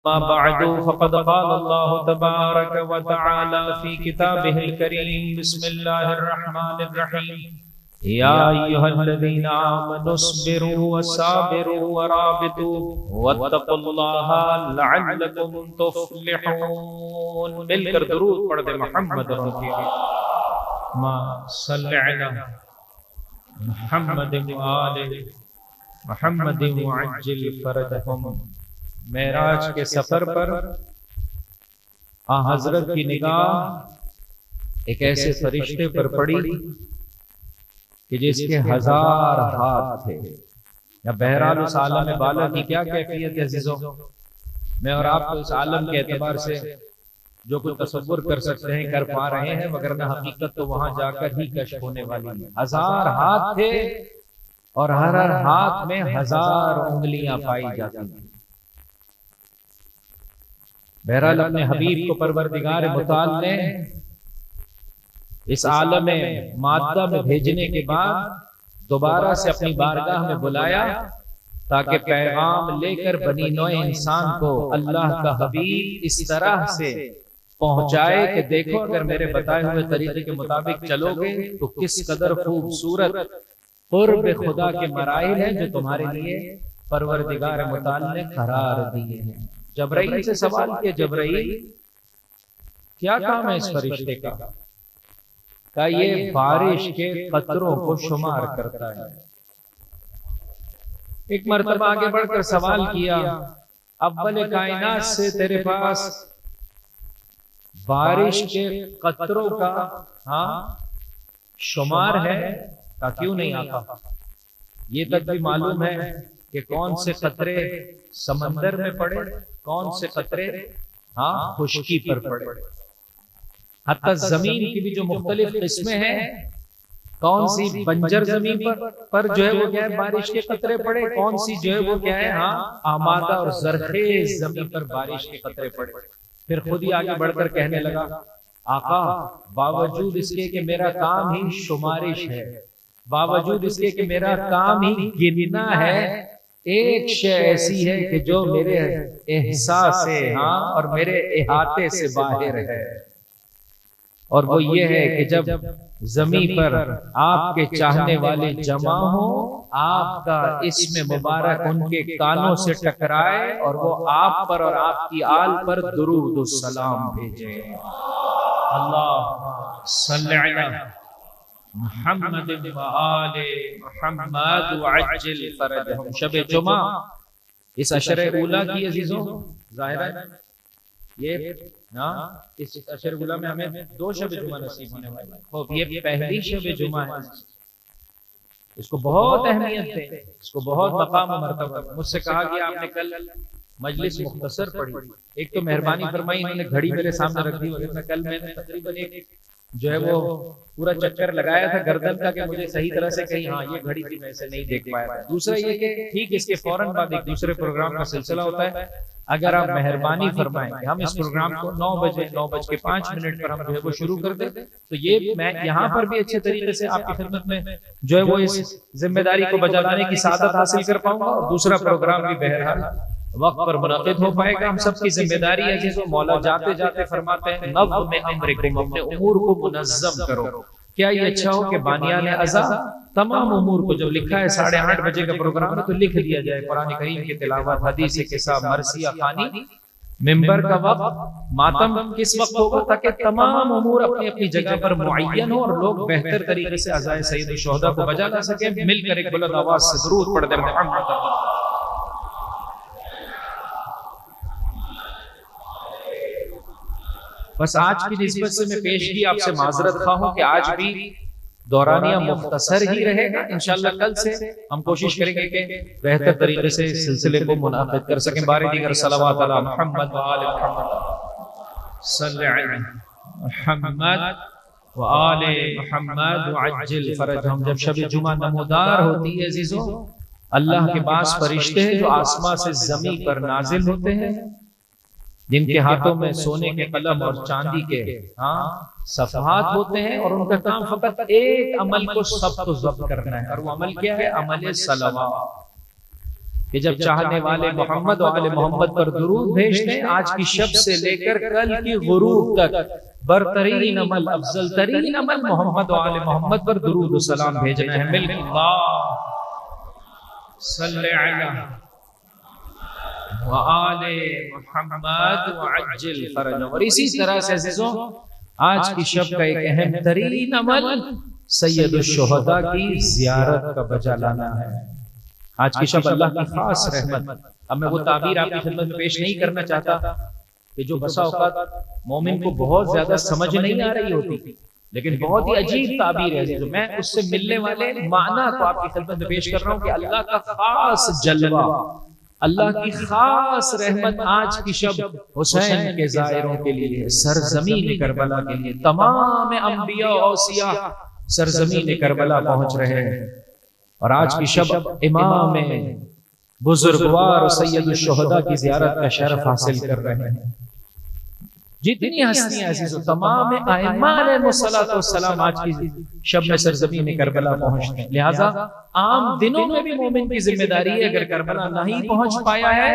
अम्मा बअदु फ़क़द क़ाल अल्लाहु तबारक व तआला फ़ी किताबिहिल करीम बिस्मिल्लाहिर रहमानिर रहीम या अय्युहल्लज़ीना आमनुस्बिरु वसाबिरु वराबितु वत्तक़ुल्लाहा लअल्लकुम तुफ़्लिहून। मिलकर दुरूद पढ़ दे मोहम्मद मा सल्लि अला मुहम्मद व आले मुहम्मद मुअज्जिल फरजहुम। मेराज के सफर पर हजरत की निगाह एक ऐसे फरिश्ते पर पड़ी कि जिसके 1000 हाथ थे। या बहरहाल उस आलम बाला की क्या कैफियत है अज़ीज़ों, मैं और आप तो इस आलम के एतबार से जो कुछ तसव्वुर कर सकते हैं कर पा रहे हैं, वगरना हकीकत तो वहां जाकर ही कश्फ होने वाली है। 1000 हाथ थे और हर हाथ में 1000 उंगलियां पाई जाती थी। बहरहाल अपने हबीब को परवरदिगार मुताल ने इस आलम मादा में भेजने के बाद दोबारा से अपनी बारगाह में बुलाया ताकि पैगाम लेकर बनी नौ इंसान को अल्लाह का हबीब इस तरह से पहुंचाए कि देखो अगर मेरे बताए हुए तरीके के मुताबिक चलोगे तो किस कदर खूबसूरत कुर्ब खुदा के मराइल हैं जो तुम्हारे लिए परवरदिगार मुताल ने करार दिए हैं। जबराइल से सवाल किया, जबराइल क्या काम है इस फरिश्ते का ये बारिश के कतरों को शुमार करता है। एक मर्तबा आगे बढ़कर सवाल किया, अव्वल कायनात से तेरे पास बारिश के कतरों का शुमार है का क्यों नहीं आता? ये तक भी मालूम है कि कौन से कतरे समंदर में पड़े, कौन से कतरे खुश्की पर पड़े। हत्ता जमीन की भी जो मुख्तलिफ किस्में हैं, कौन सी बंजर जमीन पर जो है वो क्या है बारिश के कतरे पड़े, कौन सी जो है वो क्या है आमादा और जरखेज जमीन पर बारिश के कतरे पड़े। फिर खुद ही आगे बढ़कर कहने लगा, आका बावजूद इसके कि मेरा काम ही शुमारिश है, बावजूद इसके कि मेरा काम ही गिनना है, एक शय ऐसी है कि जो मेरे एहसास से और मेरे इहाते से बाहर है, और वो ये है कि जब जमीन पर आपके चाहने वाले जमा हो, आपका इसमें मुबारक उनके कानों से टकराए और वो आप पर और आपकी आल पर दुरूद सलाम भेजे। अल्लाह सल्लि अला मुहम्मद व आले मुहम्मद वअज्जिल फरजहुम। शब जुमा इस अशर उला की अजीजों, जाहिर है ये इस अशर उला में हमें 2 शब जुमा नसीब होने वाली है। तो ये पहली शब जुमा है, इसको बहुत अहमियत है, इसको बहुत मकाम और मर्तबा। मुझसे कहा कि आपने कल मजलिस मुख्तसर पढ़ी, एक तो मेहरबानी फरमाई, इन्होंने घड़ी मेरे सामने रख दी, वरना कल मैंने तकरीबन एक जो है वो पूरा चक्कर लगाया था गर्दन का कि मुझे सही तरह से कहीं ये घड़ी थी, मैं इसे नहीं देख पाया था। दूसरा ये कि ठीक इसके फौरन बाद एक दूसरे प्रोग्राम का सिलसिला होता है। अगर आप मेहरबानी फरमाएं कि हम इस प्रोग्राम को 9:05 पर हम जो है वो शुरू कर दें, तो ये मैं यहाँ पर भी अच्छे तरीके से आपकी खिदमत में जो है वो इस जिम्मेदारी को बजा लाने की सादत हासिल कर पाऊंगा, और दूसरा प्रोग्राम भी बहरहाल वक्त पर मुनक़िद हो पाएगा। हम सबकी जिम्मेदारी है जिसको मौला जाते जाते फरमाते हैं, नज़्म में अम्रिकुम, अपने उमूर को मुनज़्ज़म करो। क्या ये अच्छा हो कि बानियाने अज़ा तमाम उमूर को, जब लिखा है 8:30 बजे का प्रोग्राम है तो लिख दिया जाए, कुरान करीम की तिलावत, हदीस के साथ मरसिया खानी, मिंबर का वक्त, मातम किस वक्त होगा, ताकि तमाम उमूर अपनी अपनी जगह पर मुअय्यन हो और लोग बेहतर तरीके से अज़ाए सय्यद शुहदा को बजा ला सके। मिलकर एक बुलंद आवाज से दुरूद पढ़ दे मोहम्मद। बस आज की निस्बत से मैं पेशगी आपसे माजरत खा हूं कि आज भी दौरानिया मुख्तसर ही रहेगा। इंशाअल्लाह कल से हम कोशिश करेंगे कि बेहतर तरीके से इस सिलसिले को मुनाफिद कर सकें। बारे दीगर सलावत अला मुहम्मद व आले मुहम्मद सल्लि अला मुहम्मद व आले मुहम्मद वअज्जिल फरजहुम। जब शब जुमा नमोदार होती है अजीजों, अल्लाह के पास फरिश्ते हैं जो आसमां से जमीन पर नाजिल होते हैं, जिनके हाथों में सोने के कलम और चांदी के सफहात होते हैं, और उनका काम फकत एक अमल को सब तो जब्त करना है, और वो अमल क्या है? अमल सलवात। कि जब चाहने वाले मोहम्मद और आले मोहम्मद पर दुरूद भेजते हैं, आज की शब से लेकर कल की गुरूब तक बरतरीन अमल, अफजल तरीन अमल मोहम्मद और आले मोहम्मद पर दुरूद और सलाम भेजना है। मिलकर सल्ले अला व आले मोहम्मद व अज्जिल फरजहम। और इसी तरह से अज़ीज़ों, आज की शब का एक अहम तरीन अमल सैयदुश शुहदा की ज़ियारत का बजा लाना है। आज की शब अल्लाह की खास रहमत। अब मैं वो ताबीर आपकी खिदमत में पेश नहीं करना चाहता कि जो बसा औकात मोमिन को बहुत ज्यादा समझ नहीं आ रही होती, लेकिन बहुत ही अजीब ताबीर है। जो मैं उससे मिलने वाले माना को आपकी खिदमत में पेश कर रहा हूँ कि अल्लाह का खास जलवा, अल्लाह की खास रहमत आज की शब हुसैन के ज़ायरों के लिए, सरजमीन करबला के लिए। तमाम अंबिया औसिया सरजमीन करबला पहुंच रहे हैं और आज की शब इमाम बुजुर्गवार और सैयदुश शुहदा की ज़ियारत का शरफ हासिल कर रहे हैं। जितनी हस्तियां अज़ीज़ों, तमाम आइम्मा अलैहिस्सलाम आज की शब में सरजमीन करबला पहुंचते हैं। लिहाजा आम दिनों में भी मोमिन की जिम्मेदारी है, अगर करबला नहीं पहुंच पाया है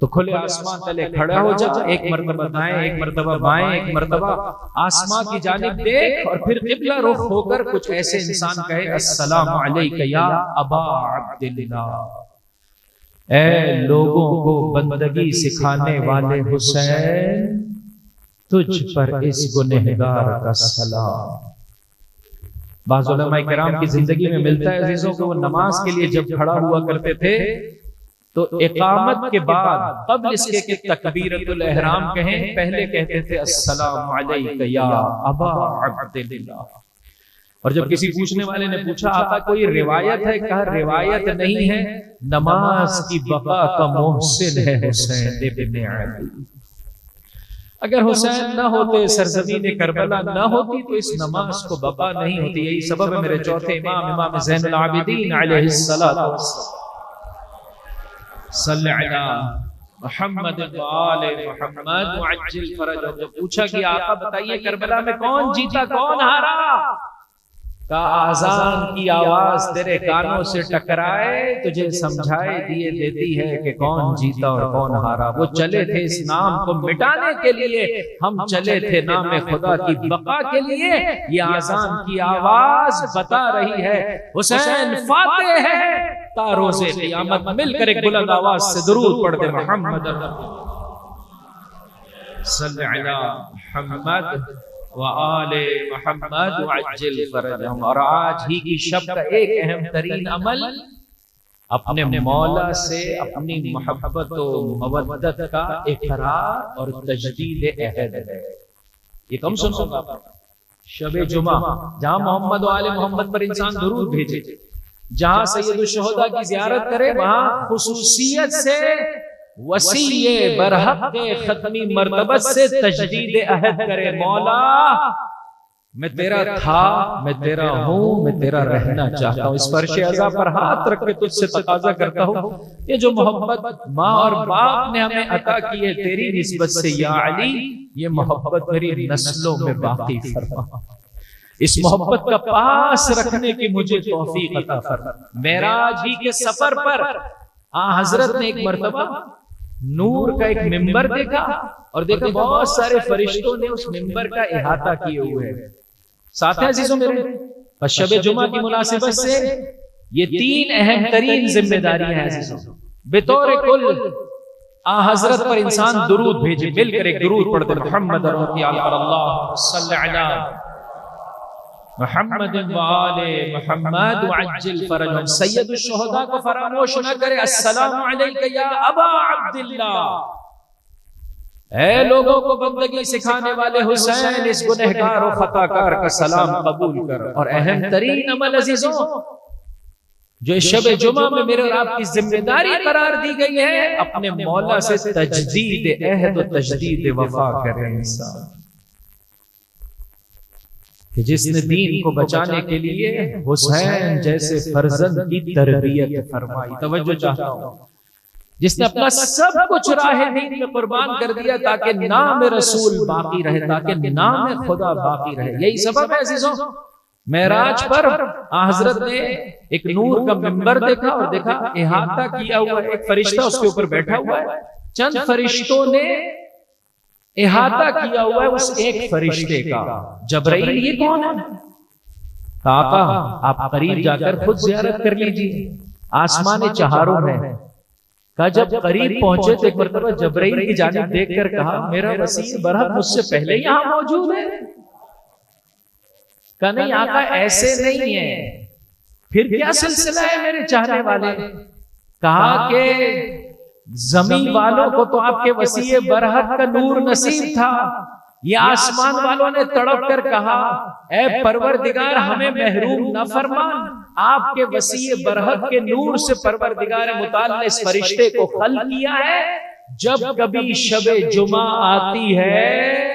तो खुले आसमान तले खड़ा हो जा, एक मर्तबा दाएं, एक मर्तबा बाएं, एक मर्तबा आसमान की जानिब देख और फिर किबला रुख होकर कुछ ऐसे इंसान कहे, अस्सलामु अलैका या अबा अब्दिल्लाह। ऐ लोगों को बंदगी सिखाने वाले हुसैन, तुझ पर इस गुनहगार का सलाम। बाज़ उलमा किराम की जिंदगी में मिलता है अज़ीज़ों को, वो नमाज के लिए जब खड़ा हुआ करते थे तो इकामत के बाद कब्ल इसके कि तकबीरतुल इहराम कहें, पहले कहते थे अस्सलामु अलैका या अबा अब्दिल्लाह। और जब किसी पूछने वाले ने पूछा आका कोई रिवायत है, कहा रिवायत नहीं है, नमाज की बका का मोहसिन है हुसैन इब्न अली। अगर हुसैन न होते, सरजमीन करबला न होती तो इस नमाज को बका नहीं होती। यही सबब है मेरे चौथे इमाम, इमाम ज़ैनुल आबिदीन अलैहिस्सलातु वस्सलाम सल्ले अला मुहम्मद व आले मुहम्मद व अज्जिल फरजहम। जब पूछा कि आका बताइए करबला में कौन जीता कौन हारा, का आजान की आवाज तेरे कानों से टकराए तुझे समझाए दिए देती है कि कौन जीता और कौन हारा। वो चले थे इस नाम को मिटाने के लिए, हम चले थे नाम खुदा की बका के लिए। ये आजान की आवाज बता रही है हुसैन फातेह है, तारोज़े क़यामत मिलकर एक बुलंद आवाज से दुरूद पढ़ते मोहम्मद सल्लल्लाहु अलैहि मुहम्मद व आले मुहम्मद व अज्जिल फरजहम। और आज ही की शब का एक अहम तरीन अमल अपने मौला से अपनी मोहब्बत और मवद्दत का इकरार और तजदीद अहद है। ये कम सुनोगा शब जुमा, जहां मोहम्मद व आले मोहम्मद पर इंसान दुरूद भेजे, जहां सैयदुश शुहदा की ज़ियारत करे, वहां खुसूसियत से वसीए बरहक़ खत्मी मर्तबत से तजदीद अहद करे। मौला मैं तेरा था, मैं तेरा हूं, मैं तेरा रहना चाहता हूं। इस फर्श अज़ा पर हाथ रख के तुझसे तकाजा करता हूं, ये जो मोहब्बत माँ और बाप ने हमें अता की है तेरी निस्बत से या अली, ये मोहब्बत मेरी नस्लों में बाकी फरमा। इस मोहब्बत का पास रखने की मुझे तौफीक अता फरमा। मेराज ही के सफर पर हजरत ने एक मर्तबा नूर का एक मिंबर देखा और देखा बहुत सारे फरिश्तों ने उस मिंबर का इहाता किए हुए हैं। साथ ही अजीजों मेरे, शब जुमा की मुनासिबत से ये तीन अहम तरीन जिम्मेदारियां हैं अजीजों। बेतौर कुल हजरत पर इंसान दुरूद भेजे, मिलकर एक दुरूद पढ़ते मोहम्मद मुहम्मद व आले मुहम्मद व अज्जिल फरजहम। सैयदुश शुहदा को फरामोश न करे, अस्सलामु अलैका या अबा अब्दिल्लाह। ऐ लोगों को बंदगी सिखाने वाले हुसैन, इस गुनहगार और खताकार का सलाम कबूल कर। और अहम तरीन अमल अजीजों जो शब जुमा में मेरे और आपकी जिम्मेदारी करार दी गई है, अपने मौला से तजदीद अहद और तजदीद वफा करे इंसान। कि जिसने दीन को बचाने के लिए हुसैन जैसे फर्जंद की तरबियत फरमाई। तवज्जो चाहता हूं, जिसने अपना सब कुछ राह दीन में कुर्बान कर दिया ताकि नाम रसूल बाकी रहे, ताकि नाम खुदा बाकी रहे। यही सबब है अजीजों मेराज पर हजरत ने एक नूर का मिंबर देखा और देखा इहाता किया हुआ एक फरिश्ता उसके ऊपर बैठा हुआ है। चंद फरिश्तों ने इहाता किया हुआ है उस एक फरिश्ते का। जबराइल ये कौन है? आका आप करीब जाकर खुद ज़ियारत कर लीजिए, आसमान चहारों में। कहा जब करीब पहुंचे तो एक मरतबा जबराइल की जानिब देखकर कहा मेरा वसीय बरहक मुझसे पहले यहां मौजूद है। कहा नहीं आका ऐसे नहीं है, फिर क्या सिलसिला है मेरे चाहने वाले? कहा कि जमीन वालों को तो आपके वसीय बरहक का नूर नसीब था, ये आसमान वालों ने तड़प कर कहा ऐ परवरदिगार हमें महरूम न फरमान, आपके वसीय बरहक के नूर से परवरदिगार मुताल ने इस फरिश्ते को खल किया है। जब कभी शबे जुमा आती है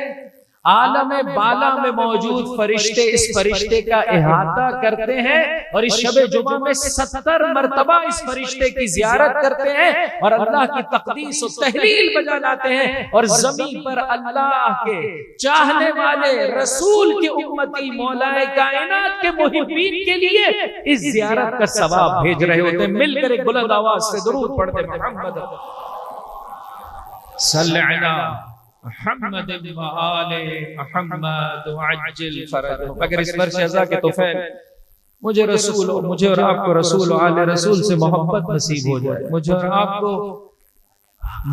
आलम बाला में मौजूद फरिश्ते इस फरिश्ते का इहाता करते हैं और इस शबे जुमा में 70 मरतबा इस फरिश्ते की जियारत करते हैं और अल्लाह की तकदीस और तहलील बजा लाते हैं और जमीन पर अल्लाह के चाहने वाले रसूल के उम्मती मौलाए कायनात के मुहिब्बीन के लिए इस जियारत का सवाब भेज रहे होते हैं। मिलकर एक बुलंद आवाज से दुरूद पढ़ते मोहम्मद सल्लल्लाहु अलैहि मुहम्मद व आले मुहम्मद वअज्जिल फरजहम। अगर इस पर शहज़ा के तौफीक मुझे रसूल और मुझे और आपको रसूल और आले रसूल से मोहब्बत नसीब हो जाए, मुझे और आपको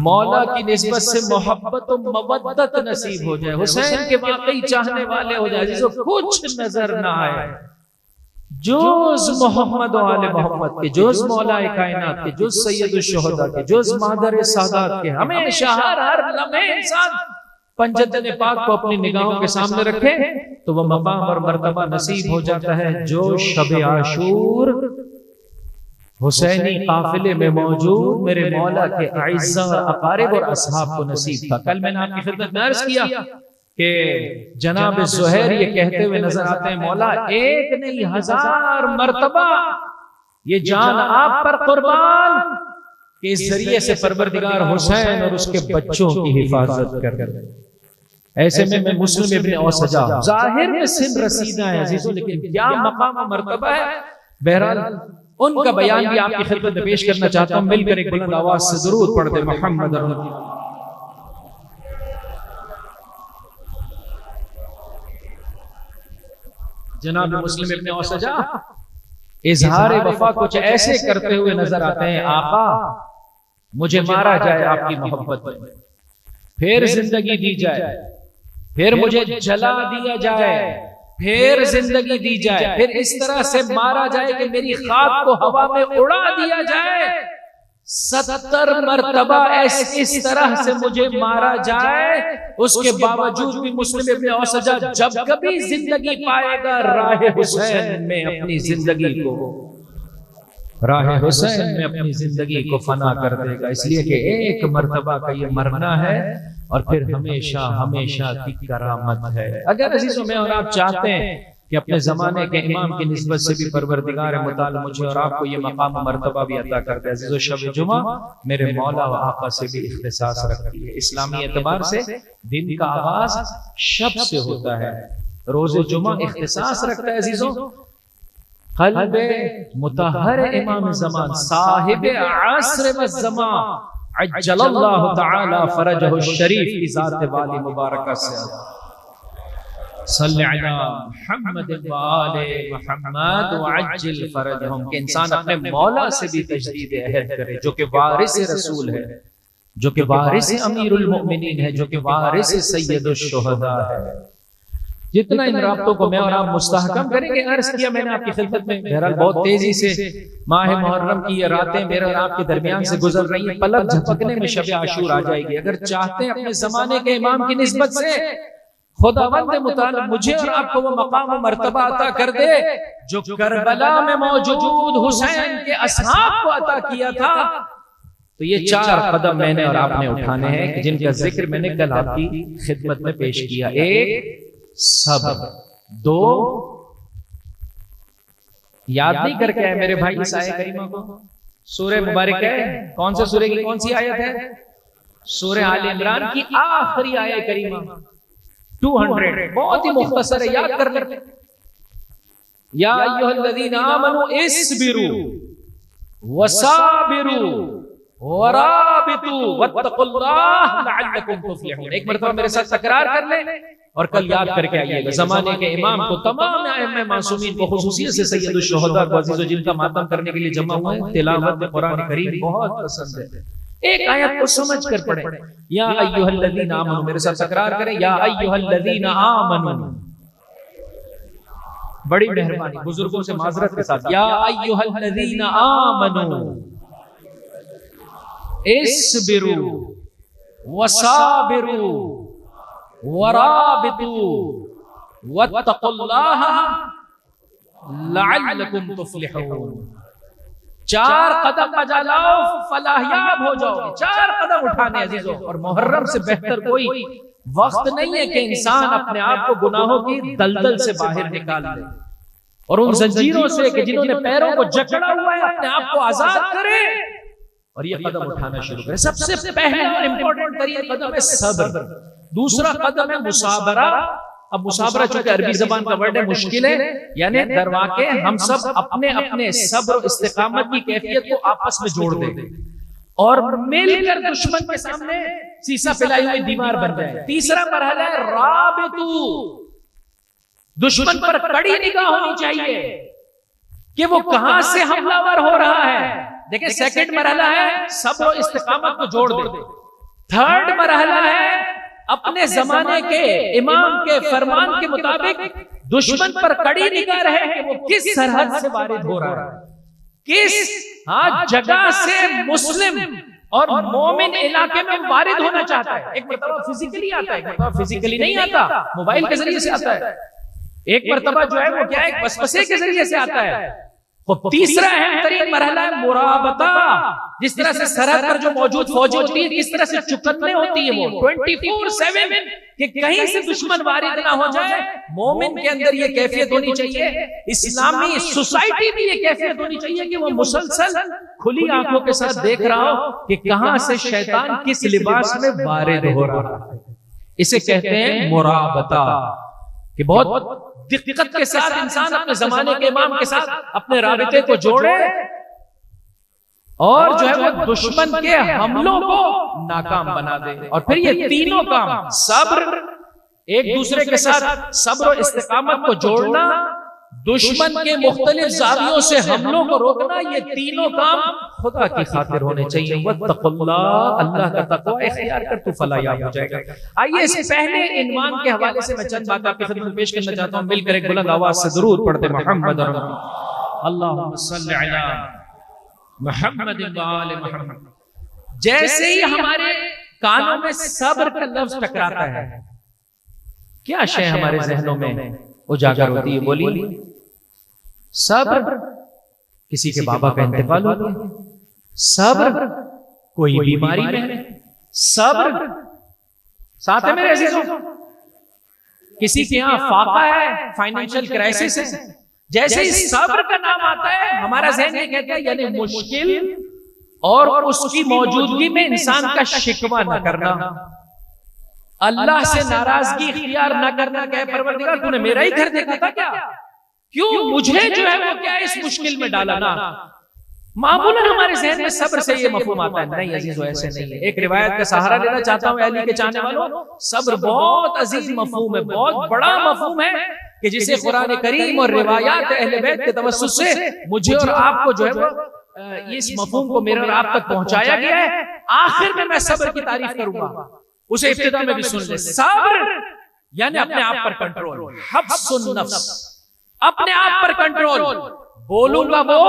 मौला की निस्बत से मोहब्बत और मवद्दत नसीब हो जाए, हुसैन के वाकई चाहने वाले हो जाए जिसको कुछ नजर ना आए, जोज मोहम्मद और आले मोहम्मद के, जोज मौलाए कायनात के, जोज सैयदुल शुहदा के, जोज मादर सादात के। हमेशा हर लम्हे इंसान पंजतन पाक को अपनी निगाहों के सामने रखे तो वह मकाम और मर्तबा नसीब हो जाता है जो शब आशूर हुसैनी काफिले में मौजूद मेरे मौला के आइज़ा और अकारिब और असहाब को नसीब था। कल मैंने आपकी खिदमत में अर्ज किया कि जनाब ज़ुहैर ये कहते हुए नजर आते हैं मौला एक नहीं 1000 मर्तबा ये जान आप पर कुर्बान के इस जरिए से परवरदिगार हुसैन और उसके बच्चों की हिफाजत कर। ऐसे में मैं मुस्लिम इब्न औसजा जाहिर में सिन रसीदा है अजीजों, लेकिन क्या मकाम मर्तबा है। बहरहाल उनका बयान भी आपकी खिदमत में पेश करना चाहता हूं। मिलकर एक बुलंद आवाज से दुरूद पढ़ते मोहम्मद। जनाब मुस्लिम इब्न औसजा इजहार वफा कुछ ऐसे करते हुए नजर आते हैं, आका मुझे मारा जाए आपकी मोहब्बत में, फिर जिंदगी दी जाए, फिर मुझे जला दिया जाए, फिर जिंदगी दी जाए, फिर इस तरह से मारा जाए कि मेरी खाक को हवा में उड़ा दिया जाए, 70 मरतबा इस तरह से मुझे मारा जाए, उसके बावजूद भी मुस्लिम इब्न औसजा जब कभी जिंदगी पाएगा राह हुसैन में अपनी जिंदगी को राह हुसैन में अपनी जिंदगी को फना कर देगा, इसलिए कि एक मरतबा का ये मरना है और फिर हमेशा हमेशा की करामत है। अगर अजीजों में और आप चाहते हैं कि अपने जमाने के इमाम की निस्बत से भी परवरदिगार मुताल मुझे और आपको ये मकाम मर्तबा भी अता कर दे। अजीजों शब जुमा मेरे मौला व आका से भी इख्तिसास रखती है। इस्लामी एतबार से दिन का आगाज शब से होता है, रोजे जुमा इख्तिसास रखता है। अजीजों क़ल्बे मुतहहर इमाम ज़मान साहिब अस्र व ज़मान अज्जलल्लाहु तआला फरजहु शरीफ की ज़ात वाली मुबारक से सल्लल्लाहु अलैहि मुहम्मद व आले मुहम्मद व अज्जिल फरजहम। के इंसान अपने मौला से भी तजदीद अहद करे जो कि वारिस रसूल है, जो कि वारिस अमीरुल मोमिनीन है, जो कि वारिस सैयदुश शुहदा है। जितना इन राब्तों को मैं और आप मुस्तहकम करेंगे, अर्ज किया मैंने आपकी खिदमत में, बहरहाल बहुत तेजी से माह मुहर्रम की ये रातें मेरे और आपके दरमियान से गुजर रही हैं, पलक झपकने में शब आशूर आ जाएगी। अगर चाहते हैं अपने जमाने के इमाम की निस्बत से खुदावंद मुताला मुझे और आपको वो मकाम और मर्तबा अता कर दे जो करबला में मौजूद हुसैन के असहाब को अता किया था, तो ये 4 कदम मैंने और आपने उठाने हैं जिनका जिक्र मैंने कल आपकी खिदमत में पेश किया। 1 सब्र, 2 याद नहीं करके आए मेरे भाई इस आयत करीमा को, सूरह मुबारक है, कौन से सूरह की कौन सी आयत है? सूरह आल इमरान की आखिरी आयत करीमा 200, बहुत ही मुख्तसर है, याद कर लेते। या अय्युहल्लज़ीना आमनू इस्बिरू वसाबिरू वराबितू वत्तकुल्लाह लअल्लकुम तुफ्लिहून। एक मरतबा मेरे साथ तकरार कर ले और कल याद करके आइएगा। जमाने के इमाम को, तमाम अइम्मा मासूमीन को, खुसूसियत से सैयदुल शुहदा को अजीज़ जिनका मातम करने के लिए जमा हुए हैं, तिलावत कुरान करीम बहुत पसंद है। एक आयत को समझ कर पढ़े। या अय्युहल्लज़ीना आमनू, मेरे साथ तकरार करें, या अय्युहल्लज़ीना आमनू। बड़ी मेहरबानी बुजुर्गों से माजरत के साथ, या अय्युहल्लज़ीना आमनू इस्बिरू वसाबिरू वराबितू वत्तकुल्लाह लअल्लकुम तुफ्लिहून। 4 कदम बजा लाओ, फलाहयाब हो जाओगे। 4 कदम उठाने अजीजों। और मुहर्रम से बेहतर कोई वक्त नहीं है कि इंसान अपने आप को गुनाहों की दलदल से बाहर निकाल ले और उन जंजीरों से कि जिन्होंने पैरों को जकड़ा हुआ है, अपने आप को आजाद करे और ये कदम उठाना शुरू करे। सबसे पहला और इंपॉर्टेंट तरीका कदम है सब्र। दूसरा कदम है मुसाबरा। अब मुसाबरा चूंकि अरबी जबान का वर्ड है, मुश्किल है, यानी दरवाके हम सब अपने अपने सब्र इस्तिकामत की कैफियत को आपस में जोड़ दें और मिलकर दुश्मन के सामने सीसा फैलाई हुई दीवार बन जाए। तीसरा मरहला है राबितू। दुश्मन पर कड़ी निगाह होनी चाहिए कि वो कहां से हमलावर हो रहा है। देखिए, सेकंड मरहला है सब्र और इस्तिकामत को जोड़ दे। थर्ड मरहला है अपने जमाने के इमाम के फरमान के मुताबिक दुश्मन पर कड़ी निगाह रहे कि वो किस सरहद से वारिद हो रहा है, किस जगह से मुस्लिम और मोमिन इलाके में वारिद होना चाहता है। एक मरतबा फिजिकली आता है, एक मरतबा फिजिकली नहीं आता, मोबाइल के जरिए से आता है। एक मरतबा जो है वो क्या है, वसवसे के जरिए से आता है। तो तीसरा अहम तरीन मरहला है मुराबता। जिस तरह से सरहद पर जो मौजूद फौजी होती है, किस तरह से चुकन्ने होती है वो 24/7 कि कहीं से दुश्मन वारिद ना हो जाए। मोमिन के अंदर ये कैफियत होनी चाहिए, इस्लामी सोसाइटी में ये कैफियत होनी चाहिए कि वो मुसलसल खुली आंखों के साथ देख रहा हो कि कहां से शैतान किस लिबास में वारिद हो रहा है। इसे कहते हैं मुराबता। कि बहुत दिक्कत के साथ इंसान अपने जमाने के इमाम के साथ अपने राबिते को जोड़े और जो है वो दुश्मन के हमलों को नाकाम बना दे। और फिर ये तीनों काम, सब्र, एक दूसरे के साथ सब्र और इस्तिकामत को जोड़ना, दुश्मन के मुख्तलिफ जावियों से हमलों को रोकना, ये तीनों काम खुदा की खातिर होने चाहिए। वत्तकुल्लाह, अल्लाह का तक़वा इख्तियार कर तू फलायाब हो जाएगा। आइए इस पहले इन्वान के हवाले से मैं चंद बात आपकी खिदमत में पेश करना चाहता हूं। मिलकर एक बुलंद आवाज से दुरूद पढ़ते मोहम्मद अल्लाहुम्मा सल्लि अला मुहम्मद व आले मुहम्मद। जैसे ही हमारे कानों में सब्र का लफ्ज टकराता है, क्या शय हमारे जहनों में उजागर होती है? बोलिए। सब्र, किसी के बाबा का इंतकाल हो गया, सब्र कोई बीमारी में है, सब्र साथ है मेरे अजीजों, किसी के यहां फाका है, फाइनेंशियल क्राइसिस है। जैसे ही सब्र का नाम आता है, हमारा ज़हन ये कहता है यानी मुश्किल और उसकी मौजूदगी में इंसान का शिकवा न करना, अल्लाह से नाराजगी इख्तियार न करना। क्या परवरदिगार तूने मेरा ही घर देखा था क्या? क्यों मुझे जो है वो क्या इस मुश्किल में डाला ना? मामूलन हमारे ज़हन में सब्र से ये मफहूम आता है। नहीं अजीजों, ऐसे नहीं है। एक रिवायत का सहारा लेना चाहता हूं अली के चाहने वालों। सब्र बहुत अजीज मफहूम है, बहुत बड़ा मफहूम है कि जिसे कुरान करीम और रिवायात अहले बैत के तवस्सुस से मुझे और आपको जो है वो इस मफहूम को मेरे और आप तक पहुंचाया गया है। आखिर में मैं सब्र की तारीफ करूंगा, उसे इब्तिदा में भी सुन ले। सब्र यानी अपने आप पर कंट्रोल, हब्सुन नफ्स, अपने आप पर कंट्रोल। बोलूंगा वो,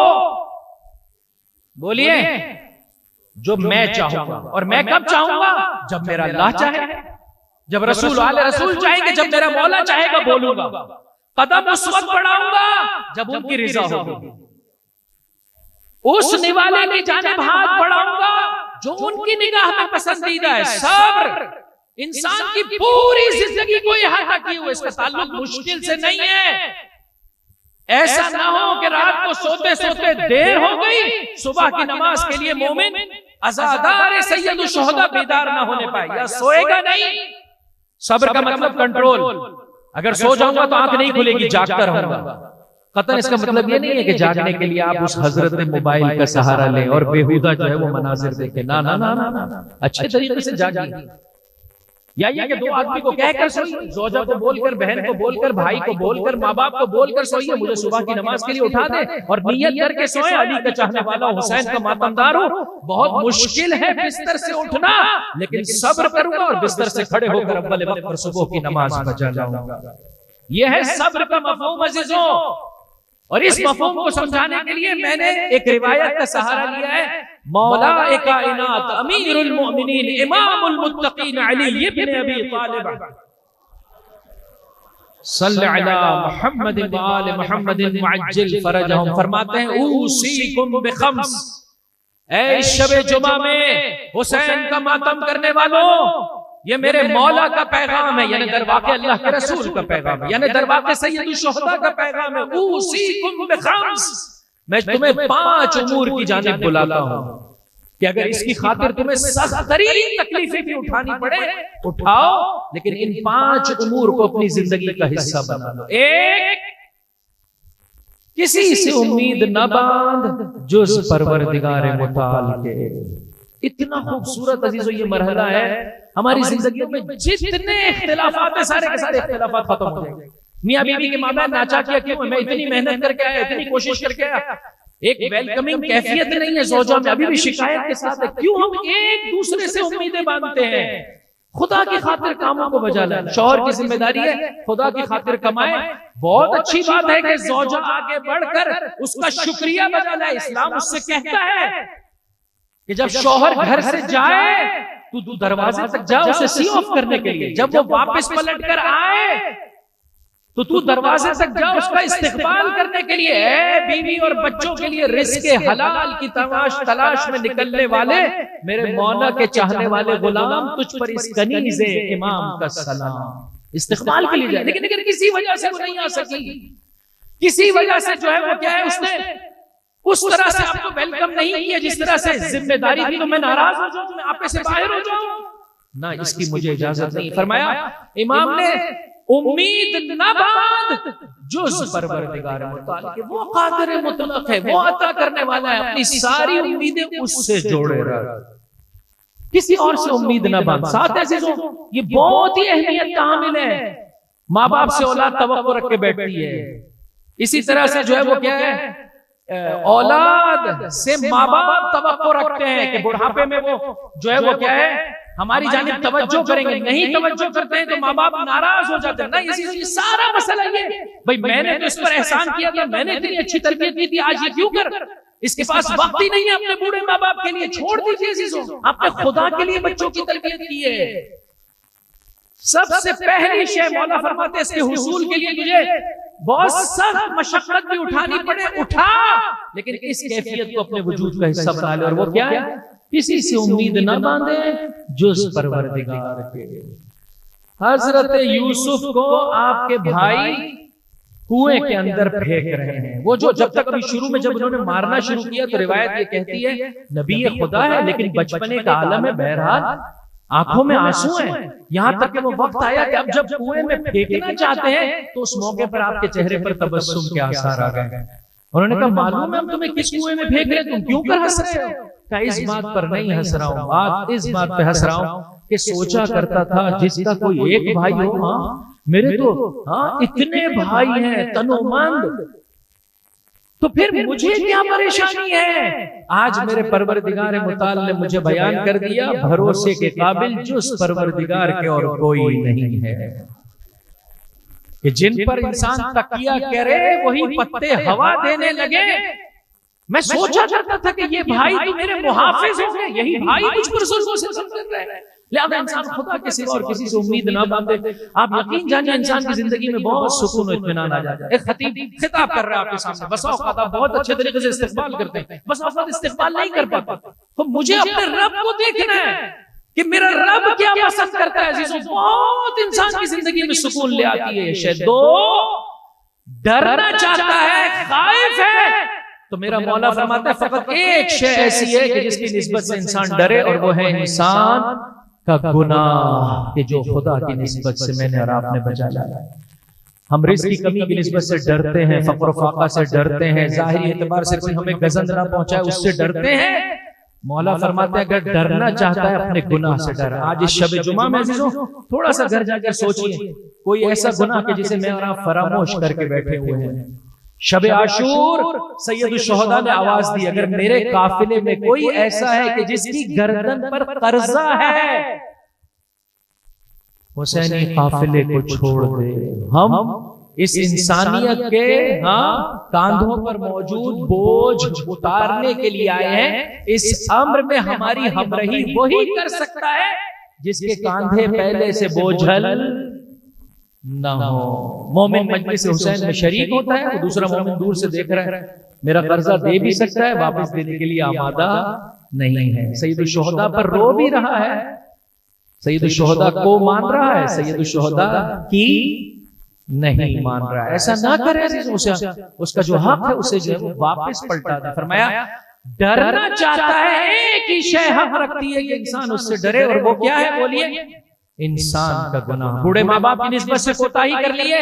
बोलिए, जो मैं चाहूंगा। और मैं कब चाहूंगा? जब मेरा अल्लाह चाहे, जब रसूल आले रसूल चाहेंगे, जब मेरा मौला चाहेगा बोलूंगा। कदम उस वक्त बढ़ाऊंगा जब उनकी रिजा होगी, उस निवाले की जानिब हाथ बढ़ाऊंगा जो उनकी निगाह में पसंदीदा है। सब्र इंसान की पूरी जिंदगी को इहाता किए हुए, इसका ताल्लुक मुश्किल से नहीं है। ऐसा ना हो कि रात को सोते सोते देर हो गई, सुबह की नमाज के लिए मोमिन अज़ादार सैयदुल शुहदा बेदार ना होने पाए, या सोएगा नहीं। सब्र का मतलब कंट्रोल। अगर सो जाऊंगा तो आंख नहीं खुलेगी, जागता रहूंगा। कतन इसका मतलब ये नहीं है कि जागने के लिए आप उस हजरत मोबाइल का सहारा लें और बेहुदा जो है वो मनाजिर देखें। ना ना ना ना ना, अच्छे तरीके से जागिए। या ये कि दो आदमी को कहकर सोइए, जोजा को बोलकर, बहन को बोलकर, भाई को बोलकर, माँ बाप को बोलकर सोइए मुझे सुबह की नमाज के लिए उठा दे, और नियत करके सोए अली का चाहने वाला, हुसैन का मातमदार हो। बहुत मुश्किल है बिस्तर से उठना, लेकिन सब्र करूंगा और बिस्तर से खड़े होकर अव्वल वक्त पर सुबह की नमाज बजा जाऊंगा। यह है सब्र का मफहूम अज़ीज़ों। और इस मफहूम को समझाने के लिए मैंने एक रिवायत का सहारा लिया है। मौला कायनात अमीरुल मोमिनीन इमामुल मुत्तकीन अली इब्न अबी तालिब सल्लल्लाहु अला मुहम्मद व आले मुहम्मद मुअज्जिल फरजहुम फरमाते हैं उसीकुम बिखम्स, ऐ शब जुमा में हुसैन का मातम करने वालों, ये मेरे मौला का पैगाम है, यानी दरवाके अल्लाह के रसूल का पैगाम है, यानी दरवाके सैयदुल शुहदा का पैगाम है। उसीकुम बिखम्स, मैं तुम्हें 5 उमूर की जानिब बुलाता हूं कि अगर इसकी खातिर तुम्हें सख्त तरीन तकलीफें भी उठानी पड़े उठाओ, लेकिन इन 5 उमूर को अपनी जिंदगी का हिस्सा बना लो। एक, किसी से उम्मीद न बांध जुज़ परवरदिगार मुताल के। इतना खूबसूरत अजीजों ये मरहला है। हमारी जिंदगी में जितने इख्तिलाफात है सारे के सारे इख्तिलाफात खत्म हो जाएंगे। मियां बीवी के मामला नाचा किया क्यों, मैं इतनी मेहनत करके आया, इतनी कोशिश करके आया, एक वेलकमिंग कैफियत नहीं है ज़ौजा में, अभी भी शिकायत के साथ है। क्यों हम एक दूसरे से उम्मीदें बांधते हैं? खुदा की खातिर कामों को बजा लें। शौहर की जिम्मेदारी है खुदा की खातिर कमाए। बहुत अच्छी बात है कि ज़ौजा आगे बढ़कर उसका शुक्रिया बजा ले। इस्लाम उससे कहता है कि जब शौहर घर से जाए तू दरवाजे तक जा उसे सी ऑफ करने के लिए, जब वो वापस पलट कर आए तो तू दरवाजे तक जा उसका इस्तेकबाल करने के लिए। बीवी और बच्चों के लिए रिज़्क़े हलाल की तलाश में निकलने वाले मेरे मौला के चाहने वाले गुलाम, तुझ पर इस कनीज़े इमाम का सलाम। इस्तेकबाल के लिए जाए, लेकिन किसी वजह से वो नहीं आ सकी, किसी वजह से जो है वो क्या है, उसने उस तरह से आपको वेलकम नहीं किया जिस तरह से जिम्मेदारी थी, तो मैं नाराज हो जाऊं, मैं आपे से बाहर हो जाऊं ना, इसकी मुझे इजाजत नहीं। फरमाया इमाम ने उम्मीद न बांध जुज़ परवरदिगार मुताल के, वो कादिर मुतलक है, वो अता करने वाला है, अपनी सारी उम्मीदें उससे जोड़े रख, किसी और से उम्मीद न बांध। साथ ऐसे ये बहुत ही अहमियत का हामिल है। माँ बाप से औलाद तवक्को रख के बैठती है, इसी तरह से जो है वो क्या है, औलाद से माँ बाप तवक्को रखते हैं कि बुढ़ापे में वो जो है वो क्या है हमारी जानिब तवज्जो करेंगे। नहीं तवज्जो करते हैं तो माँ बाप नाराज हो जाते हैं ना। इसी सारा मसला ये भाई, मैंने तो इस पर एहसान किया था, मैंने इतनी अच्छी तरबियत की थी, आज ये क्यों कर, इसके पास वक्त ही नहीं है अपने बूढ़े माँ बाप के लिए। छोड़ दीजिए अजीजों, आपने खुदा के लिए बच्चों की तरबियत की है। सबसे पहली शय मौला फरमाते इसके हुसूल के लिए तुझे बहुत सख्त मशक्कत भी उठानी पड़े, उठा, लेकिन इस कैफियत को अपने वजूद का हिस्सा बना ले। और वो क्या है, किसी से उम्मीद न बांधे जुज़ परवरदिगार के। हजरत यूसुफ को आपके भाई कुएं के अंदर फेंक रहे हैं। वो जो जब तक अभी शुरू में जब उन्होंने मारना शुरू किया तो रिवायत ये कहती है नबी खुदा है, लेकिन बचपने का आलम है, बहरहाल आंखों में आंसू हैं। यहां तक कि वो वक्त आया कि अब जब कुएं में फेंकना चाहते हैं तो उस मौके पर आपके चेहरे पर तबस्सुम के आसार आ गए। उन्होंने कहा मालूम है हम तुम्हें किस कुएं में फेंक रहे, तुम क्यों कर हंस रहे हो? क्या इस बात पर नहीं हंस रहा हूं, बात इस बात पे हंस रहा हूं कि सोचा करता था जिसका कोई एक भाई हो, हाँ मेरे तो हाँ इतने भाई हैं तनोमंद, तो फिर मुझे क्या परेशानी है? आज मेरे परवरदिगार मुताल ने मुझे बयान कर दिया, भरोसे के काबिल जुज़ परवरदिगार के और कोई नहीं है, कि जिन पर इंसान तकिया करे वही पत्ते हवा देने लगे। मैं सोचा करता था कि ये भाई तो मेरे मुहाफिज होंगे, यही भाई मुझ पर जुल्म से कर रहे हैं। लिहाजा इंसान खुदा के सिवा और किसी से उम्मीद ना बांधे। आप यकीन जानिए इंसान की जिंदगी में बहुत सुकून और इत्मीनान आ जाता है। एक खतीब खिताब कर रहा है आपके सामने, बस औक़ात आप बहुत अच्छे तरीके से इस्तेमाल करते हैं, बस औक़ात इस्तेमाल नहीं कर पाते। तो मुझे अपने रब को देखना है कि मेरा रब क्या पसंद करता है। अजीजों, बहुत इंसान की जिंदगी में सुकून ले आती है। शैदो डरना चाहता है, खाइफ है, तो मेरा मौला फरमाता है फकत एक शय ऐसी है कि जिसकी निस्बत से इंसान डरे, और वो है इंसान का गुनाह, कि जो खुदा की निस्बत से मैंने और आपने बचा लाया। हम रिज़्क़ की कमी की निस्बत से डरते हैं, फक़्र फ़ाक़ा से डरते हैं, ज़ाहिरी एतबार से कोई हमें गज़न ना पहुंचाए उससे डरते हैं। मौला फरमाते हैं अगर डरना चाहता है अपने गुनाह से डर। आज इस शब जुमा में अज़ीज़ों थोड़ा सा घर जाकर सोचिए, कोई ऐसा गुनाह के जिसे मैं और आप फरामोश करके बैठे हुए हैं। शब आशूर सैयदुल शुहदा ने आवाज दी, अगर मेरे काफिले में कोई ऐसा है कि जिसकी गर्दन पर कर्जा है, हुसैनी काफिले को छोड़ दे। हम इस इंसानियत के कांधों पर मौजूद बोझ उतारने के लिए आए हैं। इस अम्र में हमारी हमरही वही कर सकता है जिसके कांधे पहले से बोझल न हो। मोमिन मजलिस हुसैन में शरीक होता है, वो दूसरा मोमिन दूर से देख रहा है, मेरा कर्जा दे भी सकता है, वापस देने के लिए आमादा नहीं है। सैयदुल शुहदा पर रो भी रहा है, सैयदुल शुहदा को मान रहा है, सैयदुल शुहदा की नहीं मान रहा है। ऐसा ना करे, उसका जो हक है उसे जो है वो वापस पलटा दे। फरमाया डरना चाहता है एक ही शय हक रखती है कि इंसान उससे डरे, और वो क्या है बोलिए? इंसान का गुनाह। बूढ़े माँ बाप की निस्बत से कोताही कर लिए,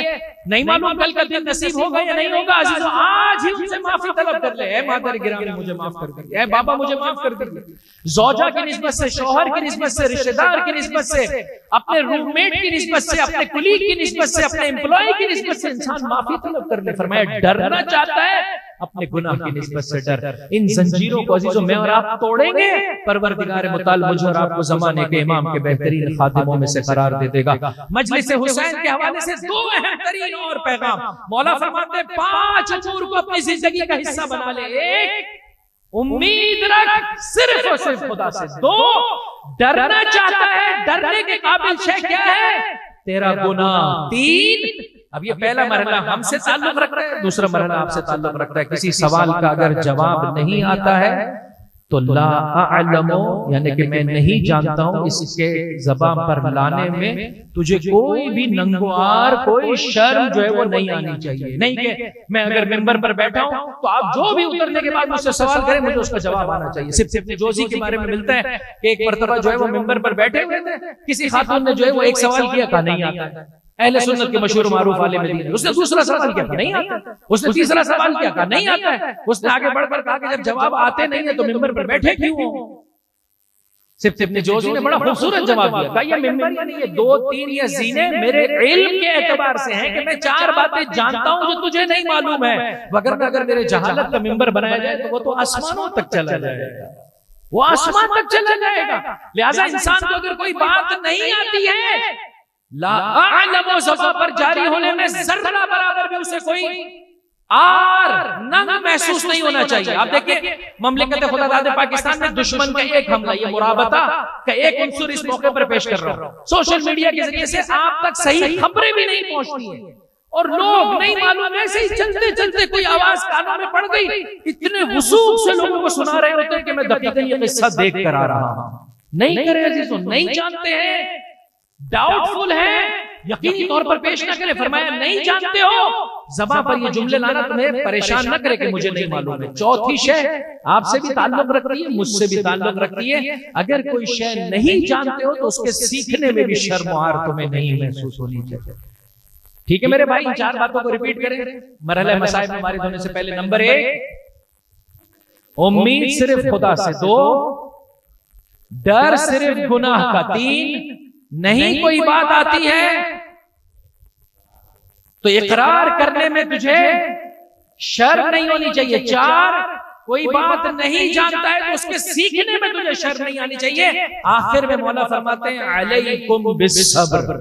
नहीं मालूम कल का दिन नसीब होगा या नहीं होगा, अजीजों आज ही उनसे माफी तलब कर ले, ऐ मादर गिरामी मुझे माफ कर दीजिए, ऐ बाबा मुझे माफ कर दीजिए। ज़ौजा की निस्बत से, शौहर की निस्बत से, रिश्तेदार की निस्बत से, अपने रूममेट की निस्बत से, अपने कुलीग की निस्बत से, अपने एम्प्लॉय की निस्बत से इंसान माफी तलब कर ले। फरमाया डरना चाहता है अपने गुनाह की निस्बत से डर। इन जंजीरों को अजीजों मैं और आप तोड़ेंगे, परवरदिगार मुताल मुझे और आपको ज़माने के इमाम के बेहतरीन खादिमों में से करार दे देगा। मजलिस हुसैन के हवाले से दो अहम तरीन और पैगाम। मौला फरमाते 5 अमूर को अपनी जिंदगी का हिस्सा बना ले। 1 उम्मीद रख सिर्फ और सिर्फ खुदा से। 2 डरना चाहता है, डरने के काबिल शय क्या है? तेरा गुनाह। 3 अब ये पहला मरहला हमसे ताल्लुक रखता है, दूसरा मरहला आपसे ताल्लुक रखता है। किसी सवाल का अगर जवाब नहीं आता है तो ला अअलमो, यानी कि मैं नहीं जानता हूं, इसके ज़बान पर लाने में तुझे कोई भी नंगुआर, कोई शर्म जो है वो नहीं आनी चाहिए। नहीं कि मैं अगर मिंबर पर बैठा हूं तो आप जो भी उतरने के बाद मुझसे सवाल करें मुझे उसका जवाब आना चाहिए। सिर्फ इब्न जोजी के बारे में मिलता है कि एक मर्तबा जो है वो मिंबर पर बैठे हुए थे, किसी खातून ने जो है वो एक सवाल किया, कहा नहीं आता है। अहले सुन्नत के मशहूर मारूफ आलिम दीन, उसने दूसरा सवाल किया, नहीं आता। उसने तीसरा सवाल किया, कहा नहीं आता है। उसने आगे बढ़कर कहा कि जब जवाब आते नहीं है तो मिंबर पर बैठे क्यों हो? सिर्फ इब्न जोजी ने बड़ा खूबसूरत जवाब दिया, कहा ये मिंबर यानी ये 2-3 ये जीने मेरे इल्म के एतबार से हैं कि मैं 4 बातें जानता हूं जो तुझे नहीं मालूम है, वगरना अगर मेरे जहालत का मिंबर बनाया जाए तो वो तो आसमानों तक चला जाएगा, वो आसमान तक चला जाएगा। लिहाजा इंसान को अगर कोई बात नहीं आती है, ला अअलमो ज़बान पर जारी होने में जर्रा बराबर भी उसे कोई आर नंग महसूस नहीं होना चाहिए। आप देखिए ममलिकत खुदादाद पाकिस्तान में दुश्मन का एक हमला, ये मुराबता का एक उन्सुर इस मौके पर पेश कर रहा हूं। सोशल मीडिया के जरिए से आप तक सही खबरें भी नहीं पहुंचती हैं और लोग नहीं मालूम ऐसे ही चलते चलते कोई आवाज कानों में पड़ गई, इतने वसूख से लोगों को सुना रहे होते हैं कि मैं दकीकन ये किस्सा देख कर आ रहा हूं। नहीं करे अजीजों, नहीं जानते हैं, डाउटफुल है, यकीनी तौर पर पेश न करे। फरमाया नहीं जानते हो, ज़बान पर ये जुमले लाना तुम्हें परेशान न करे कि मुझे नहीं मालूम है। चौथी शय आपसे भी ताल्लुक रखती है, मुझसे भी ताल्लुक रखती है। अगर कोई शय नहीं जानते हो तो उसके सीखने में भी शर्मार तुम्हें नहीं महसूस होनी चाहिए। ठीक है मेरे भाई, इन 4 बातों को रिपीट करें मरहले मसाइब में हमारे होने से पहले। नंबर 1 उम्मीद सिर्फ खुदा से। 2 डर सिर्फ गुनाह का। 3 नहीं कोई बात आती है तो इकरार करने में तुझे शर्म नहीं होनी चाहिए। 4 कोई बात नहीं जानता है तो उसके सीखने में तुझे शर्म नहीं आनी चाहिए। आखिर में मौला फरमाते हैं अलैकुम बिस्सब्र,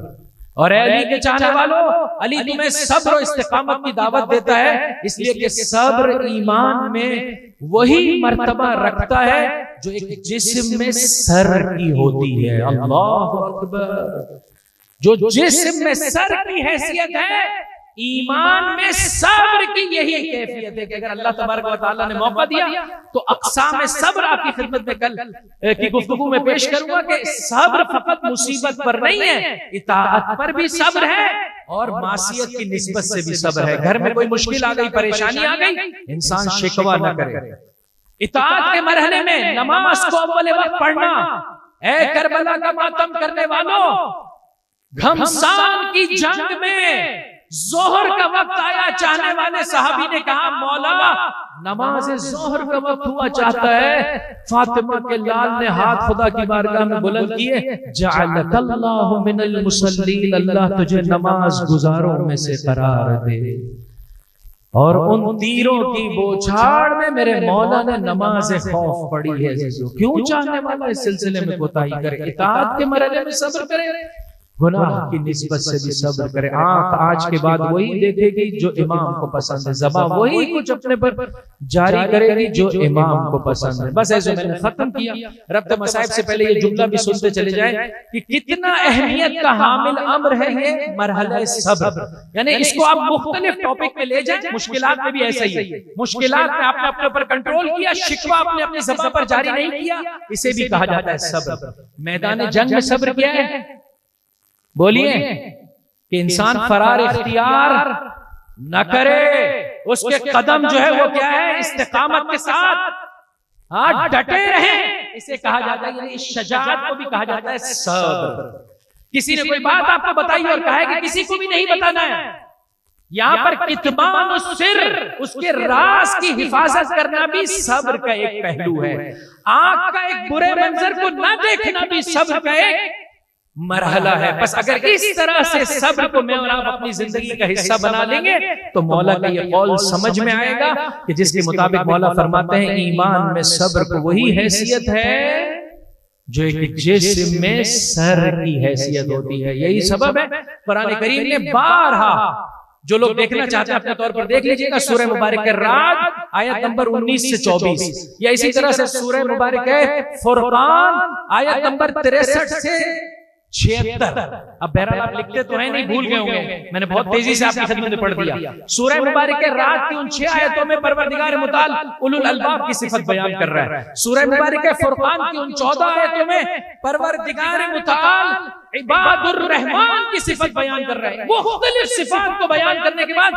और अली के चाहने वालों, अली तुम्हें सब्र और इस्तिकामत की दावत देता है, इसलिए कि सब्र ईमान में वही मर्तबा रखता है जो एक जिस्म में सर की होती है। अल्लाह अकबर। जो जिस्म में सर की हैसियत है, ईमान में सब्र की यही कैफियत है कि अगर अल्लाह तबारक व तआला ने मौका दिया तो अक़साम सब्र आपकी खिदमत में कल की गुफ्तगू में पेश करूंगा कि सब्र फकत मुसीबत पर नहीं है, इताअत पर भी सब्र है और मासियत की निस्बत से भी सब्र है। घर में कोई मुश्किल आ गई, परेशानी आ गई, इंसान शिकवा न करे। इताअत के मरहले में नमाज को अव्वल वक्त पढ़ना। ऐ करबला का मातम करने वालों, घमसान की जंग में जोहर का वक्त आया, चाहने वाले सहाबी ने कहा मौला नमाज जोहर का वक्त हुआ चाहता है। फातिमा के लाल ने हाथ खुदा की बारगाह में बुलंद किए, जअलकल्लाहु मिनल मुसल्लीन, अल्लाह तुझे नमाज गुजारों में से करार दे। और उन तीरों की बौछार में मेरे मौला ने नमाज खौफ पढ़ी है। क्यों चाहने वाला इस सिलसिले में कोताही करे, इताअत के मरहले में सब्र करे, गुनाह की निस्बत से भी सब्र करे। आंख आज के बाद वही देखेगी जो इमाम को पसंद है, ज़बान वही कुछ अपने पर जारी करेगी जो इमाम को पसंद है। बस ऐसे मैंने खत्म किया। रब्त मसाइब से पहले ये जुमला भी सुनते चले जाए कि कितना अहमियत का हामिल अम्र है ये मरहला सब्र। यानी इसको आप मुख्तलिफ टॉपिक में ले जाए, मुश्किलात में भी ऐसा ही है। मुश्किलात में आपने अपने ऊपर कंट्रोल किया, शिकवा आपने अपनी ज़बान पर जारी नहीं किया, इसे भी कहा जाता है सब्र। मैदान जंग में सब्र किया है, बोलिए कि इंसान फरार इख्तियार न करे, उसके कदम जो है वो क्या है, इस्तिकामत के साथ डटे रहे, इसे कहा जाता है। इस शजाअत को भी कहा जाता है सब्र। किसी ने कोई बात आपको बताई और कहा है कि किसी को भी नहीं बताना है, यहां पर कितमान सिर, उसके राज की हिफाजत करना भी सब्र का एक पहलू है। आंख का एक बुरे मंजर को न देखना भी सब्र का एक मरहला है। बस अगर इस तरह से सब्र को मैं और आप अपनी जिंदगी का हिस्सा बना लेंगे तो मौला का ये कौल समझ में आएगा कि जिसके मुताबिक मौला फरमाते हैं ईमान में सब्र को वही हैसियत है जो एक जिस्म में सर की हैसियत होती है। यही सबब है कुरान करीम ने बारहा, जो लोग देखना चाहते हैं अपने तौर पर देख लीजिएगा, सूरह मुबारक रात आयत नंबर 19 से 24, या इसी तरह से सूरह मुबारक फुरकान आयत नंबर 63 से 76। अब बहरहाल आप लिखते तो हैं, नहीं भूल गए होंगे, मैंने बहुत तेजी से आपकी खिदमत में पढ़ दिया। सूरह मुबारक के रात की उन 6 आयतों में परवरदिगार मुताल उलुल अलबाब की सिफत बयान कर रहा है। सूरह मुबारक के फुरकान की उन 14 आयतों में परवरदिगार मुताल इबादुर रहमान की सिफत बयान कर रहा है। मुख्तलिफ सिफात को बयान करने के बाद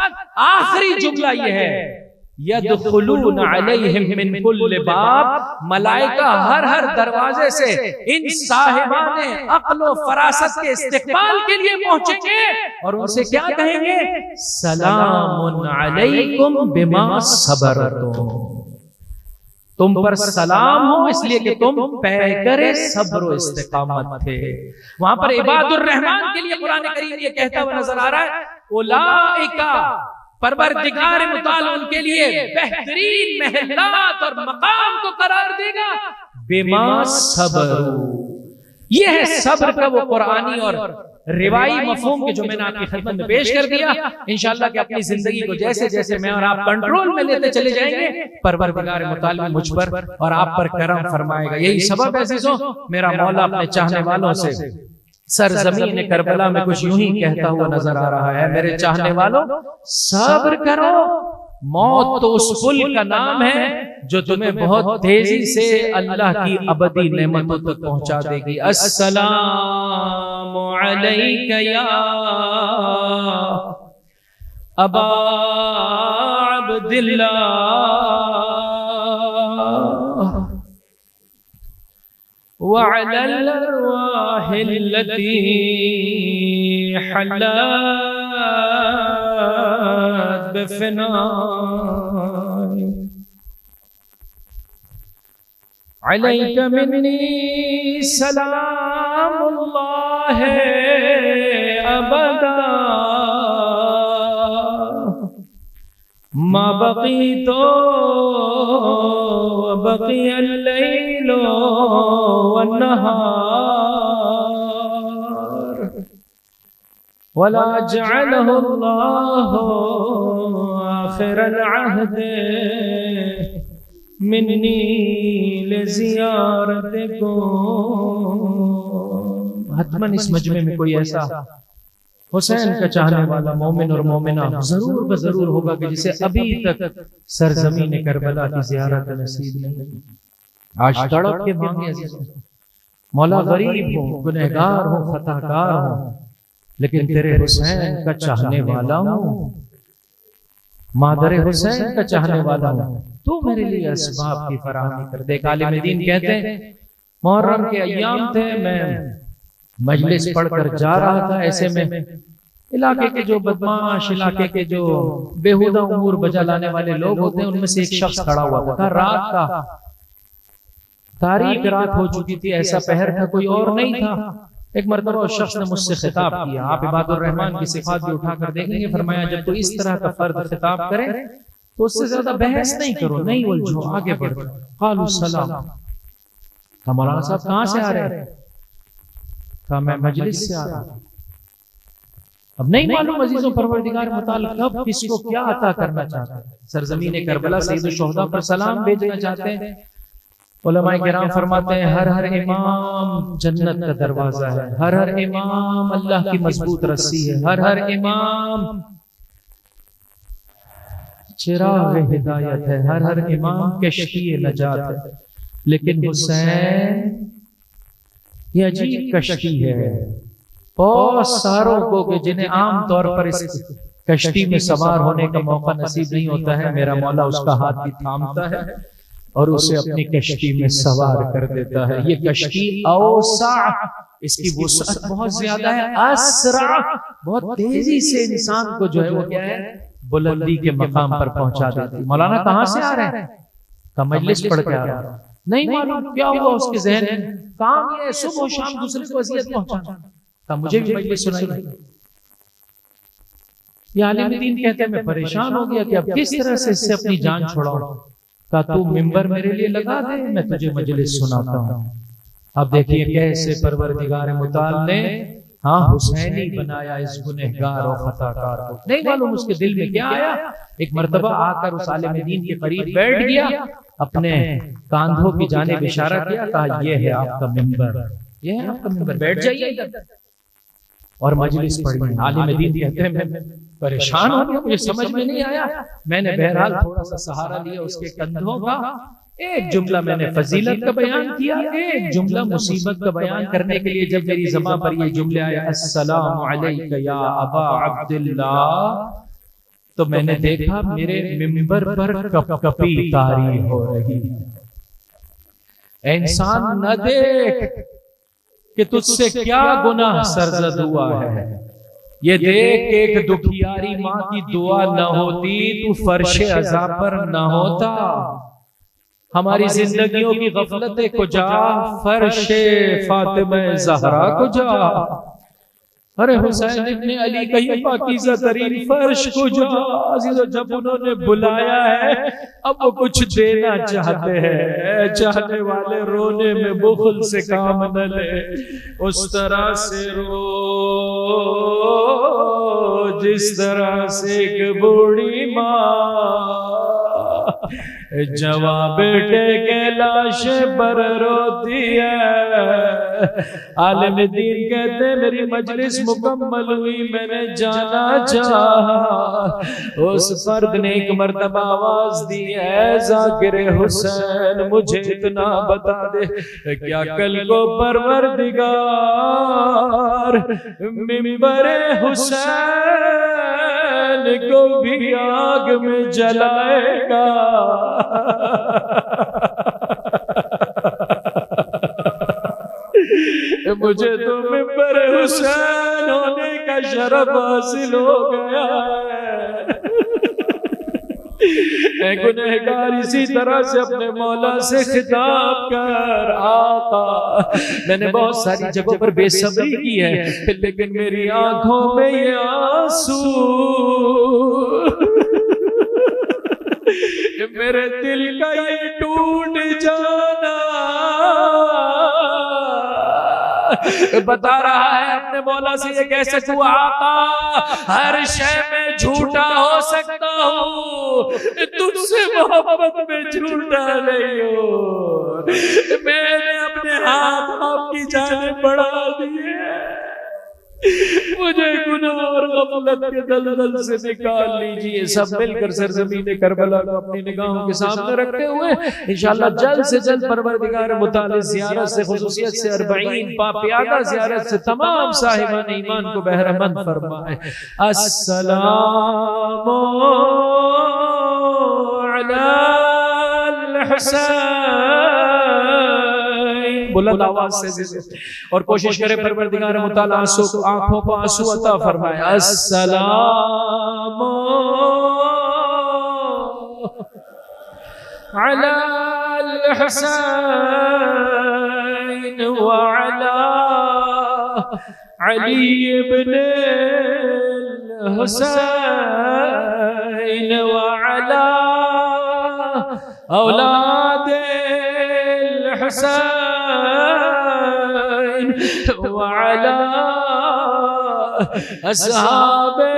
आखिरी जुमला यह है, यदखुलून अलैहिम मिन कुल्लि बाब, मलाइका हर दरवाजे से इन साहिबाने अक्ल व फरासत के इस्तिकबाल के लिए पहुंचेंगे और उनसे क्या कहेंगे, सलामुन अलैकुम बिमा सबरतुम, तुम पर सलाम हो इसलिए कि तुम पैकरे सब्र व इस्तिकामत थे। वहां पर इबादुर रहमान के लिए कुरान करीम ये कहता हुआ नजर आ रहा है, उलाइका, परवरदिगार मुताल उनके लिए बेहतरीन महलात और मकाम को करार देगा बिमा सब्र। यह है सब्र का वो कुरानी और रिवाई मफहूम के जो मैंने आपकी खिदमत में पेश कर दिया। इंशाअल्लाह कि अपनी जिंदगी को जैसे जैसे मैं और आप कंट्रोल में लेते चले जाएंगे, परवरदिगार मुताल मुझ पर और आप पर करम फरमाएगा। यही सबब है अज़ीज़ों, मेरा मौला अपने चाहने वालों से सरजमीन करबला में कुछ यूं ही कहता हुआ नजर आ रहा है, मेरे चाहने वालों सब्र करो, मौत तो उस पुल का नाम है जो तुम्हें बहुत तेजी से अल्लाह की अबदी नेमतों तक पहुंचा देगी। अस्सलामु अलैका या अबा अब्दिल्लाह वअलल अरवाहिल्लती हल्लत बिफनाई अलैका मिन्नी सलामुल्लाह अबदा मा बक़ीतो बक़ियल लैलो वन्नहार वला जअलहु अल्लाहु आखिरल अहद मिन्नी लिज़ियारतिकुम। हतमन इस मजमे में कोई ऐसा हुसैन का चाहने वाला मोमिन और मोमिना जरूर ब जरूर होगा कि जिसे अभी तक सरजमीन करबला की ज़ियारत नसीब नहीं। आज तड़प के मांगे मौला, गरीब हो, गुनहगार हो, खताकार हो, लेकिन तेरे हुसैन का चाहने वाला हूं, मादर हुसैन का चाहने वाला हूं, तो मेरे लिए असबाब की फराहमी कर दे। आलिम दीन कहते हैं मुहर्रम के अय्याम थे, मैं मजलिस पढ़कर जा रहा था, ऐसे में इलाके के जो बदमाश, इलाके के जो बेहुदा उमूर बजा लाने वाले लोग होते हैं, उनमें से एक शख्स खड़ा हुआ था। रात का तारीख रात हो चुकी थी, ऐसा पहर था, कोई और नहीं था। एक मरतबा उस शख्स ने मुझसे खिताब किया। आप इबादुर रहमान की सिफात भी उठाकर देखेंगे। फरमाया जब कोई इस तरह का फर्द खिताब करे तो उससे ज्यादा बहस नहीं करो, नहीं उलझो, आगे बढ़ो। कालू सलाम। मौलाना साहब कहां से आ रहे हैं? कहा मैं मजलिस से आ रहा हूं। अब नहीं मालूम अजीजों परवरदिगार मुताल कब किसको क्या अता करना चाहता है। सरजमीन करबला सैयद शुहदा पर सलाम भेजना चाहते हैं। उलमाए किराम फरमाते हैं हर हर इमाम जन्नत का दरवाजा है, हर हर इमाम अल्लाह की मजबूत रस्सी है, हर हर इमाम चिराग हिदायत है, हर हर इमाम कश्ती नजात है। लेकिन हुसैन ये अजीब कश्ती है। बहुत सारों को जिन्हें आम तौर पर इस कश्ती में सवार होने का मौका नसीब नहीं होता है, मेरा मौला उसका हाथ भी थामता है और उसे अपनी कश्ती में सवार कर देता है। ये कश्ती औसा, इसकी वुसअत बहुत ज्यादा है। असरा, बहुत तेजी से इंसान को जो है वो क्या है, बुलंदी के मकाम पर पहुंचा देती। मौलाना कहां से आ रहे हैं? का मजलिस पढ़ के आ रहा है। नहीं मालूम क्या हुआ उसके जहन में, काम ये सुबह शाम दूसरे को अज़ियत पहुंचाना। का मुझे भी मजलिस सुनाई। ये आलिम दीन कहते हैं मैं परेशान हो गया कि अब किस तरह से इससे अपनी जान छुड़ाऊं। का तू मिंबर मेरे लिए लगा दे, मैं तुझे मजलिस सुनाता हूं। अब देखिए कैसे परवरदिगार मुताल ने हाँ हुसैनी बनाया इस गुनहगार और खताकार को। नहीं मालूम उसके दिल में क्या आया। एक मर्तबा आकर उस आलिम दीन के करीब बैठ गया, अपने कांधों की जानिब इशारा किया, कहा ये है आपका मिंबर, ये है आपका मिंबर, बैठ जाइए इधर और मजलिस पढ़िए। आलिम दीन कहते हैं मैं परेशान हो गया, मुझे समझ में नहीं आया। मैंने बहरहाल थोड़ा सा सहारा लिया उसके कंधों का। एक जुमला मैंने फजीलत का बयान किया, एक जुमला मुसीबत का बयान करने के लिए जब मेरी ज़बान पर ये जुमले आए अस्सलामु अलैका या अबा अब्दुल्लाह, तो मैंने देखा मेरे मिंबर पर कपकपी तारी हो रही है। इंसान न देख कि तुझसे क्या गुनाह सरजद हुआ है, ये देख एक दुखियारी माँ की दुआ न होती तू फर्शे अज़ाब पर न होता। हमारी जिंदगियों की गफलतें को जा, फर्शे फातिमा ज़हरा को जा। अरे हुसैन इब्ने अली का ये पाकीज़ा तरीन फर्श को जा। अज़ीज़ों जब उन्होंने बुलाया है अब वो कुछ देना चाहते हैं। चाहने वाले रोने में बुखल से काम न ले, उस तरह से रो जिस तरह से एक बूढ़ी माँ जवां बेटे के लाश पर रोती है। आलिम दीन कहते मेरी मजलिस मुकम्मल हुई, मैंने जाना चाहा। उस फर्द ने एक मर्तबा आवाज दी है ज़ाकिर हुसैन मुझे इतना बता दे क्या कल को परवरदिगार मिंबर हुसैन को भी आग में जलाएगा। मुझे तो मिंबर हुसैन होने का शरफ हासिल हो गया है। गुनहगार इसी तरह से अपने मौला से खिताब कर, आका मैंने बहुत सारी जगहों पर बेसब्री की है लेकिन मेरी आंखों में ये आंसू, मेरे दिल का ये टूट जाना बता रहा है अपने मौला से ये कैसे तू आका हर शय में झूठा हो सकता हूँ, तुझसे मोहब्बत में झूठा नहीं हो। मैंने अपने हाथ आपकी जाने बढ़ा दिए, मुझे गुनाह और गफलत के दलदल से निकाल लीजिए। सब मिलकर सरजमीन करबला को अपनी निगाहों के सामने रखते हुए इंशाअल्लाह जल्द से जल्द परवरदिगार मुताल ज़ियारत से, खुसूसियत से 40 पापियादा ज़ियारत से तमाम साहिबान ईमान को बहरमंद फरमाए। अस्सलामु अलल हुसैन। बुलंद आवाज से और कोशिश करे परवरदिगार मुताला आंखों को आंसू अता फरमाए। अस्सलाम अलल हुसैन व अला अली इब्न हुसैन व अला औलाद हुसैन व अला अस्हाबे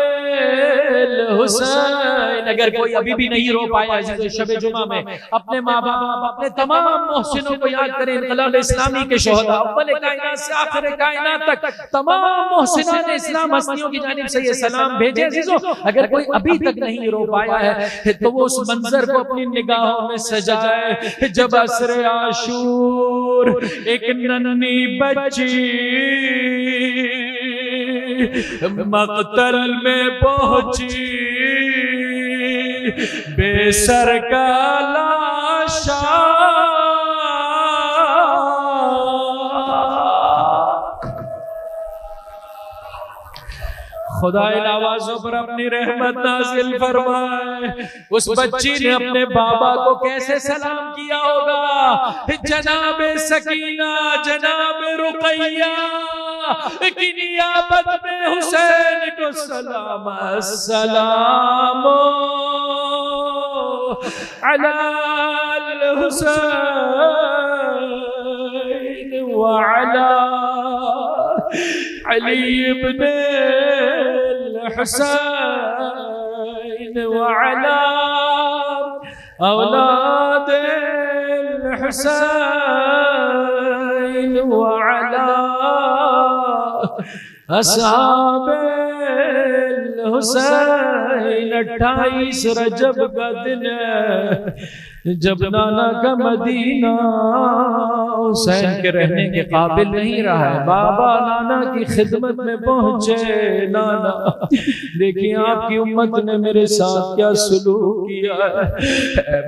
हुसैन। अगर कोई अभी भी नहीं रो पाया है शब जुमा में, अपने माँ बाप अपने तमाम मोहसिनों को याद करें। इनकलाब इस्लामी के शोहदा अव्वल कायनात से आखिर कायनात तक तमाम मोहसिनान इस्लाम हस्तियों की जानिब से ये सलाम भेजे। अगर कोई अभी तक नहीं रो पाया है तो वो उस मंजर को अपनी निगाहों में सजाए जब असर आशूर एक नन्ही बच्ची मक़तल में पहुंची, बेसर का लाशा खुदा इन आवाजों पर अपनी रहमत नाजिल फरमाए। उस बच्ची ने अपने बाबा को कैसे सलाम किया होगा। जनाब सकीना जनाब रुकैया की नियाबत में हुसैन को सलाम। अस्सलाम अलल हुसैन व अला अली इब्न हुसैन व अला औलाद हुसैन व अला अस्हाबे हुसैन। 28 रजब का दिन जब नाना का मदीना हुसैन के रहने के काबिल नहीं रहा है। बाबा नाना की खिदमत में पहुंचे। नाना देखिए आपकी उम्मत ने मेरे साथ क्या सुलूक किया है।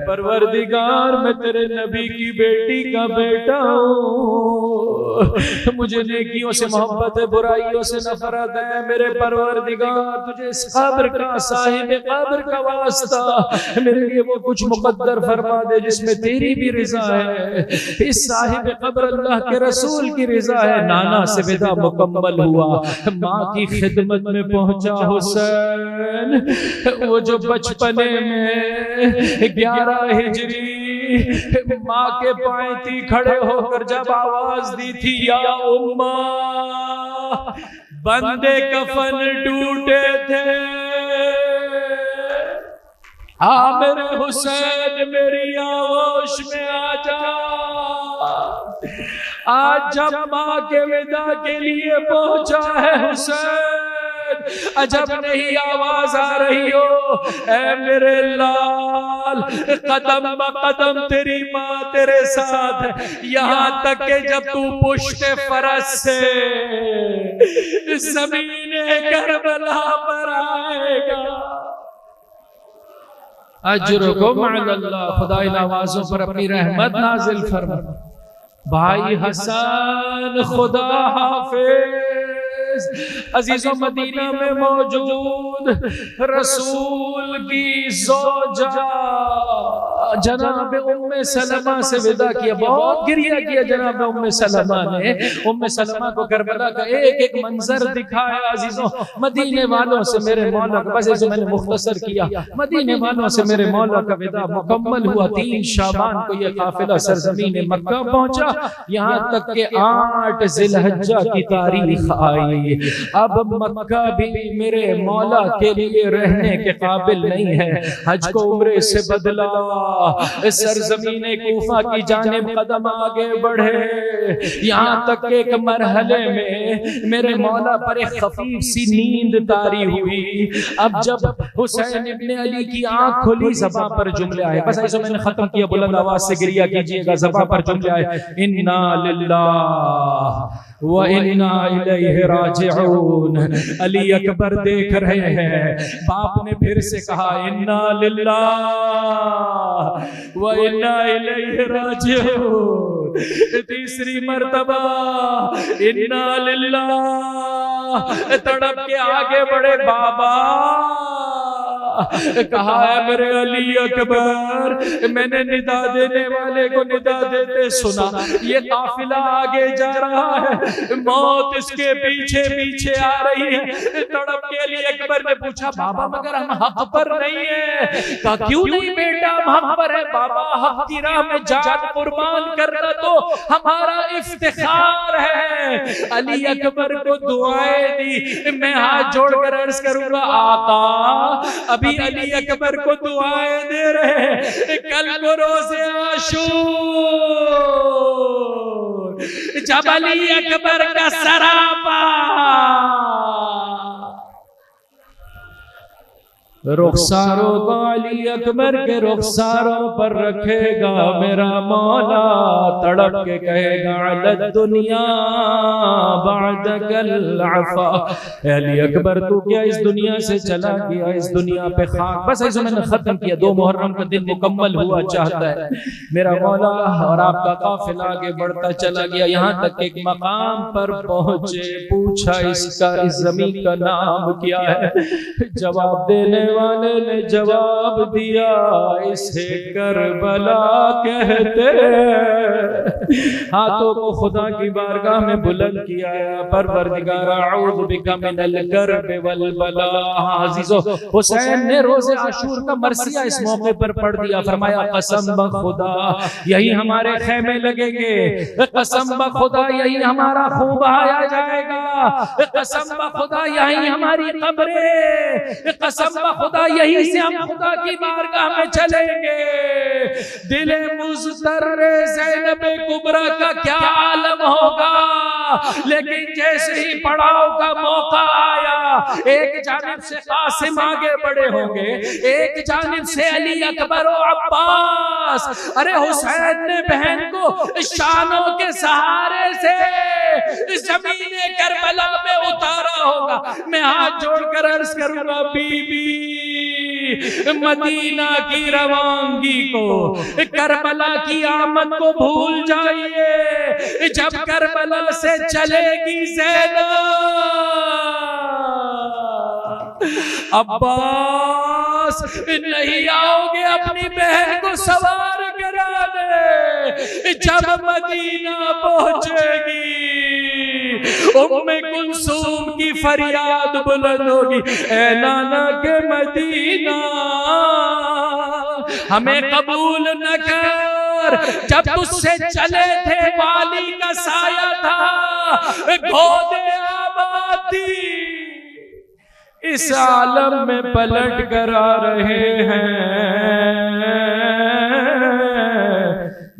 परवरदिगार मैं तेरे नबी की बेटी का बेटा हूँ, मुझे नेकियों से मोहब्बत है बुराइयों से नफरत है। मेरे परवरदिगार तुझे इस कब्र का साहिब कब्र का वास्ता मेरे लिए वो कुछ मुकद्दर फरमा दे जिसमें तेरी भी रिजा है। इस साहिब कब्र अल्लाह के रसूल की रिजा है। नाना से विदा मुकम्मल हुआ, माँ की खिदमत में पहुंचा हुसैन। वो जो बचपने में 11 हिजरी माँ के पायती खड़े होकर जब आवाज दी थी या उम्मा, बंदे कफन टूटे थे। मेरे हुसैन मेरी आगोश में आ जा। आज जब माँ के विदा के लिए पहुंचा है हुसैन, अजब नहीं आवाज आ रही हो ऐ मेरे लाल, कदम ब कदम तेरी माँ तेरे साथ है। यहाँ तक के जब तू पुश्ते फरस से ज़मीने करबला पर आएगा अजरुकुम अल्लाह। खुदा इन आवाजों पर अपनी रहमत नाजिल फरमा। भाई हसन खुदा हाफिज अजीजों, मदीना में मौजूद रसूल की ज़ौजा जनाब उम्मे सलमा से विदा किया। बहुत गिरिया किया जनाब उम्मे सलमा ने। उम्मे सलमा को करबला का एक एक मंजर दिखाया। अजीजों, मदीने वालों से मेरे मौला का, बस ऐसे मैंने मुख्तसर किया, मदीने वालों से मेरे मौला का विदा मुकम्मल हुआ। 3 शाबान को यह काफिला सरजमीन मक्का पहुंचा। यहाँ तक के 8 जिलहज्जा की तारीख आई। अब मक्का भी मेरे मौला के लिए रहने के काबिल नहीं है। हज को उम्रे से बदला, सरजमीन कूफा की जानिब कदम आगे बढ़े। यहाँ तक के एक मरहले में मेरे मौला पर एक खफीफ सी नींद तारी हुई। अब जब हुसैन इब्न अली की आंख खुली, ज़बां पर जुमले आए। बस ऐसे मैंने खत्म किया, बुलंद आवाज से गिरिया कीजिएगा। ज़बां पर जुमले आए, इन्ना लिल्लाह व इन्ना इलैहि राजिऊन। अली अकबर देख रहे हैं। बाप ने फिर से कहा इन्ना लिल्लाह व इन्ना इलैहि राजिऊन। तीसरी मर्तबा इन्ना लिल्लाह। तड़प के आगे बढ़े बाबा, कहा है मेरे अली अकबर, मैंने निदा देने वाले को निदा देते सुना, ये काफिला आगे जा रहा है, मौत इसके पीछे पीछे आ रही है। तड़प के अली अकबर ने पूछा बाबा मगर हम हक पर नहीं है। कहा क्यों नहीं बेटा, हम हक पर है बाबा, हक की राह में जान कुर्बान करना तो हमारा इफ्तिखार है। अली अकबर को दुआएं दी। मैं हाथ जोड़कर अर्ज करूंगा आका, अभी अली अकबर को दुआएं दे रहे, कल को रोज़े आशूर जब अली अकबर का सरापा रुखसारों को अली अकबर के रुखसारों पर रखेगा मेरा मौला, तड़प के कहेगा अल दुनिया बअदकल अफ़ा। अली अकबर तू क्या इस दुनिया से चला गया, इस दुनिया पे खाक। बस ऐसे मैंने खत्म किया। 2 मुहर्रम का दिन मुकम्मल हुआ चाहता है मेरा मौला, और आपका काफिला आगे बढ़ता चला गया, यहाँ तक एक मकाम पर पहुंचे। पूछा इसका इस जमीन का नाम क्या है? जवाब देने वाले ने जवाब दिया इसे करबला कहते। हाथों को खुदा की बारगाह में बुलंद किया, परवरदिगार अऊज़ु बिका मिनल कर्ब वल बला। अज़ीज़ो, हुसैन ने रोज़े आशूर का मरसिया इस मौके पर पढ़ दिया। फरमाया कसम ब खुदा यही हमारे खेमे लगेंगे, कसम ब खुदा यही हमारा खून बहाया जाएगा, कसम ब खुदा यही हमारी कब्रें, कसम ब खुदा यही से हम खुदा की बारगाह में चलेंगे। दिले मुज़्तर्रे ज़ैनब कुबरा का क्या आलम होगा। लेकिन जैसे ही पड़ाव का मौका आया, एक जानिब से कासिम आगे बढ़े होंगे, एक जानिब से अली अकबर और अब्बास। अरे हुसैन ने बहन को शानों के सहारे से ज़मीने करबला में उतारा होगा। मैं हाथ जोड़कर अर्ज करूंगा बीबी, मदीना की रवानगी को, करबला की आमद को भूल जाइए। जब करबला से चलेगी ज़ैनब, अब्बास नहीं आओगे अपनी बहन को सवार कराने। जब मदीना पहुंचेगी उम्मे कुलसूम की फरियाद बुलंद होगी, ऐ नाना के मदीना हमें कबूल न कर। जब तुझसे चले थे वाली का साया था, गोदे आबाद थी, इस आलम में पलट कर आ रहे हैं।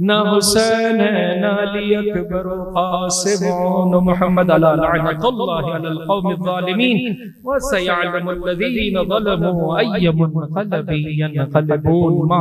न हुसैन है न अली अकबर क़ासिम न मुहम्मद अला लअनतुल्लाहि अलल क़ौमिज़ ज़ालिमीन व सयअलमुल लज़ीना ज़लमू अय्युम मुनक़लबिन यनक़लिबून मा